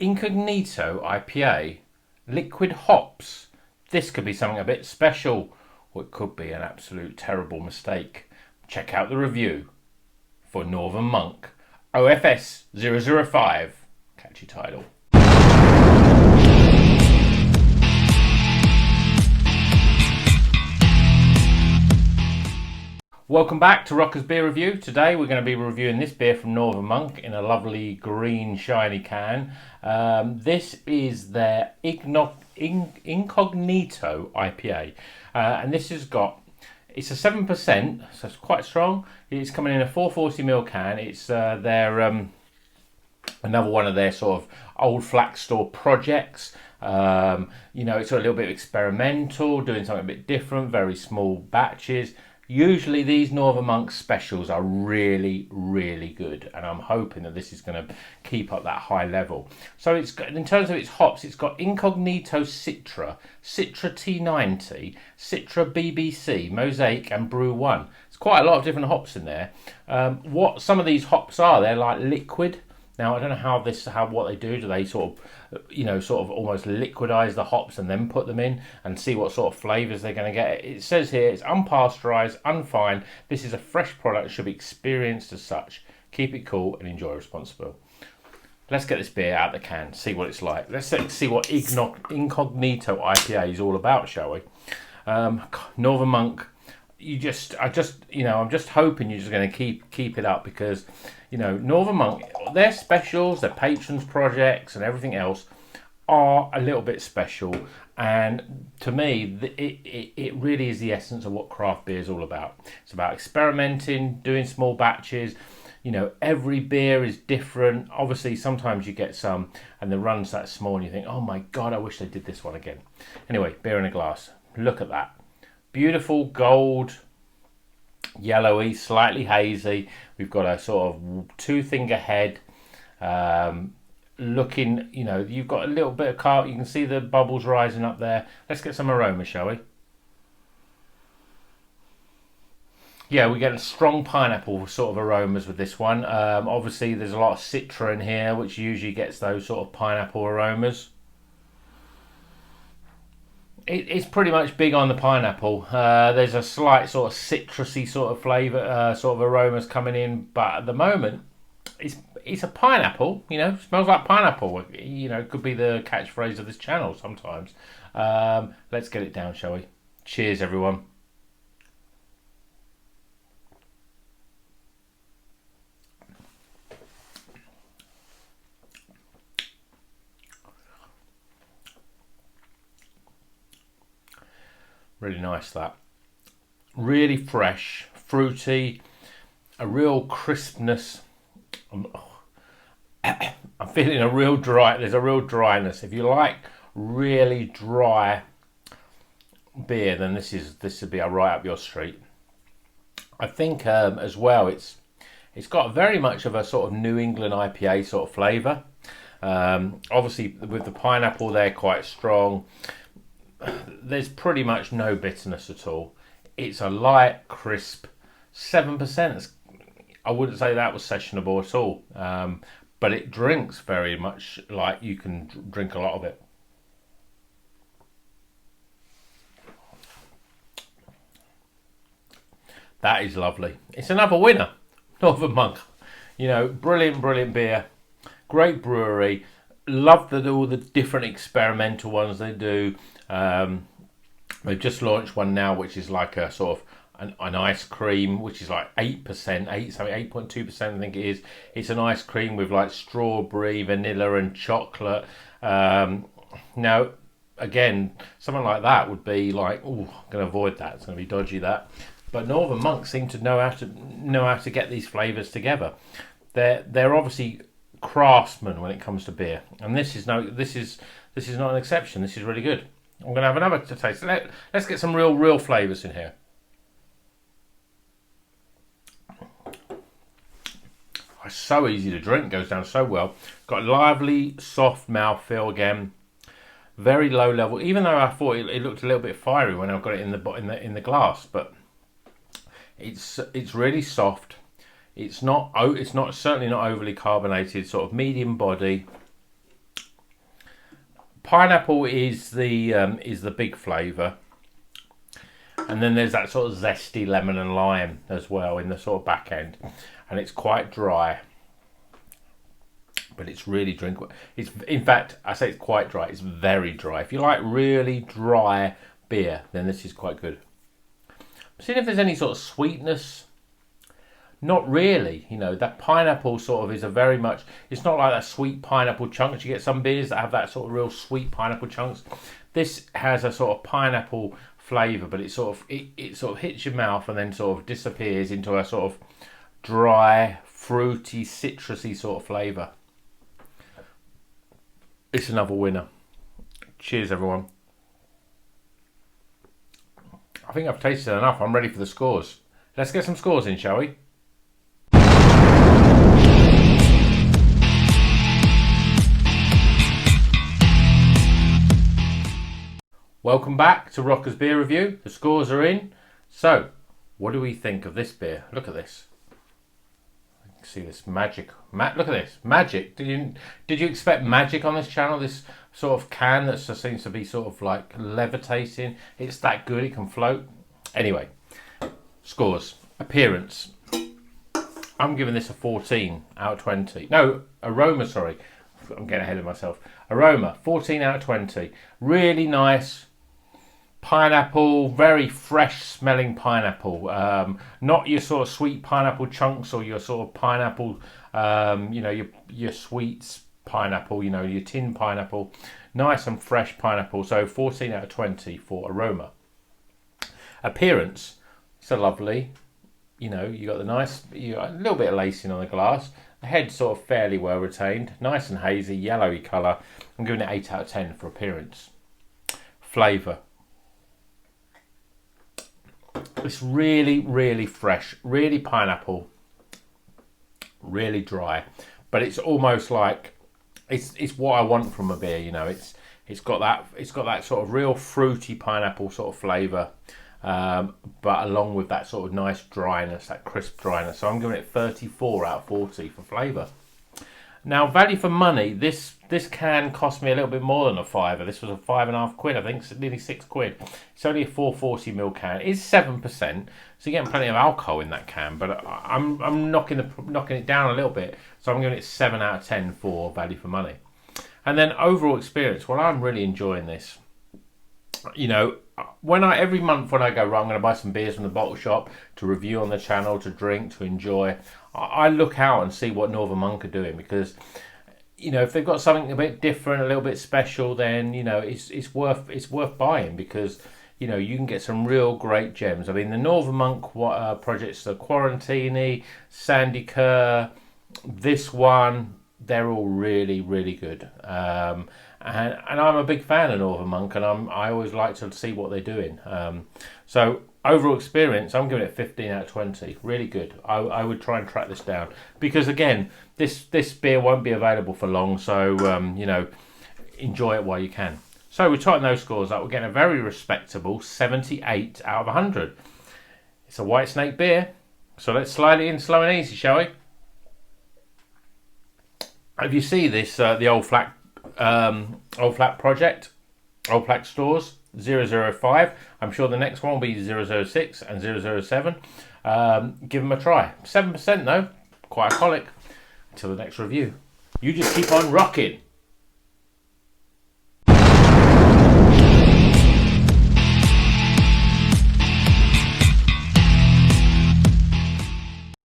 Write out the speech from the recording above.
Incognito IPA, liquid hops. This could be something a bit special, or it could be an absolute terrible mistake. Check out the review for Northern Monk OFS 005. Catchy title. Welcome back to Rocker's Beer Review. Today we're going to be reviewing this beer from Northern Monk in a lovely green shiny can. This is their Incognito IPA, and this has got, it's a 7%, so it's quite strong. It's coming in a 440ml can. It's their another one of their sort of Old Flax Store projects. You know, it's a little bit experimental, doing something a bit different, very small batches. Usually these Northern Monk specials are really, really good, and I'm hoping that this is going to keep up that high level. So it's got, in terms of its hops, it's got Incognito Citra, Citra T90, Citra BBC, Mosaic, and Brew One. It's quite a lot of different hops in there. What some of these hops are, they're like liquid. Now I don't know what they do. Do they sort of almost liquidize the hops and then put them in and see what sort of flavors they're going to get? It says here it's unpasteurized, unfined. This is a fresh product, should be experienced as such. Keep it cool and enjoy responsibly. Let's get this beer out of the can, see what it's like. Let's see what Incognito IPA is all about, shall we? Northern Monk. I'm just hoping you're just going to keep it up, because Northern Monk, their specials, their patrons projects and everything else are a little bit special, and to me it really is the essence of what craft beer is all about. It's about experimenting, doing small batches. Every beer is different. Obviously sometimes you get some and the run's that small and you think, oh my god, I wish they did this one again. Anyway, beer in a glass. Look at that. Beautiful gold, yellowy, slightly hazy. We've got a sort of two-finger head. Looking, you've got a little bit of carb. You can see the bubbles rising up there. Let's get some aroma, shall we? Yeah, we get a strong pineapple sort of aromas with this one. Obviously, there's a lot of citra in here, which usually gets those sort of pineapple aromas. It's pretty much big on the pineapple. There's a slight sort of citrusy sort of flavour, sort of aromas coming in, but at the moment, it's a pineapple. Smells like pineapple. It could be the catchphrase of this channel sometimes. Let's get it down, shall we? Cheers, everyone. Really nice, that. Really fresh, fruity, a real crispness. I'm feeling a real there's a real dryness. If you like really dry beer, then this would be right up your street. I think as well, it's got very much of a sort of New England IPA sort of flavour. Obviously with the pineapple there, quite strong. There's pretty much no bitterness at all. It's a light, crisp 7%. I wouldn't say that was sessionable at all, but it drinks very much like you can drink a lot of it. That is lovely. It's another winner, Northern Monk. Brilliant beer, great brewery. Love all the different experimental ones they do. They've just launched one now, which is like a sort of an ice cream, which is like 8.2%, I think it is. It's an ice cream with like strawberry, vanilla, and chocolate. Now, again, something like that would be like, oh, I'm going to avoid that. It's going to be dodgy, that. But Northern Monk seem to know how to get these flavours together. They're obviously craftsmen when it comes to beer, and this is not an exception. This is really good. I'm going to have another taste. Let's get some real flavours in here. It's so easy to drink, goes down so well. Got lively, soft mouthfeel again. Very low level, even though I thought it looked a little bit fiery when I got it in the glass, but it's really soft. It's certainly not overly carbonated. Sort of medium body. pineapple is the big flavour, and then there's that sort of zesty lemon and lime as well in the sort of back end, and it's quite dry, but it's really drinkable. It's, in fact, I say it's quite dry. It's very dry. If you like really dry beer, then this is quite good. Seeing if there's any sort of sweetness. Not really, you know, that pineapple sort of is a very much, it's not like that sweet pineapple chunks. You get some beers that have that sort of real sweet pineapple chunks. This has a sort of pineapple flavour, but it sort of hits your mouth and then sort of disappears into a sort of dry, fruity, citrusy sort of flavour. It's another winner. Cheers, everyone. I think I've tasted enough. I'm ready for the scores. Let's get some scores in, shall we? Welcome back to Rocker's Beer Review. The scores are in. So, what do we think of this beer? Look at this. See this magic. Look at this. Magic. Did you expect magic on this channel? This sort of can that just seems to be sort of like levitating. It's that good. It can float. Anyway, scores. Appearance. I'm giving this a 14 out of 20. No, aroma, sorry. I'm getting ahead of myself. Aroma, 14 out of 20. Really nice. Pineapple, very fresh smelling pineapple. Not your sort of sweet pineapple chunks or your sort of pineapple, you know, your sweets pineapple, you know, your tin pineapple. Nice and fresh pineapple. So 14 out of 20 for aroma. Appearance, it's a lovely, you know, you got a little bit of lacing on the glass. The head sort of fairly well retained. Nice and hazy, yellowy colour. I'm giving it 8 out of 10 for appearance. Flavour. It's really, really fresh, really pineapple, really dry, but it's almost like it's what I want from a beer. You know, it's got that sort of real fruity pineapple sort of flavour, but along with that sort of nice dryness, that crisp dryness. So I'm giving it 34 out of 40 for flavour. Now, value for money, this can cost me a little bit more than a fiver. This was a £5.50, I think, so nearly £6. It's only a 440ml can. It's 7%, so you're getting plenty of alcohol in that can. But I'm knocking it down a little bit, so I'm giving it 7 out of 10 for value for money. And then overall experience, well, I'm really enjoying this. You know, every month when I go, right, I'm going to buy some beers from the bottle shop to review on the channel, to drink, to enjoy. I look out and see what Northern Monk are doing, because, you know, if they've got something a bit different, a little bit special, then, you know, it's worth buying, because, you know, you can get some real great gems. I mean, the Northern Monk projects, the Quarantini, Sandy Kerr, this one, they're all really, really good. And I'm a big fan of Northern Monk, and I always like to see what they're doing. So overall experience, I'm giving it 15 out of 20. Really good. I would try and track this down, because again, this beer won't be available for long. So you know, enjoy it while you can. So we tighten those scores up. We're getting a very respectable 78 out of 100. It's a White Snake beer, so let's slide it in slow and easy, shall we? If you see this, the Old Flax project, Old Flax Stores 005. I'm sure the next one will be 006 and 007. Give them a try. 7% though, quite alcoholic. Until the next review, you just keep on rocking.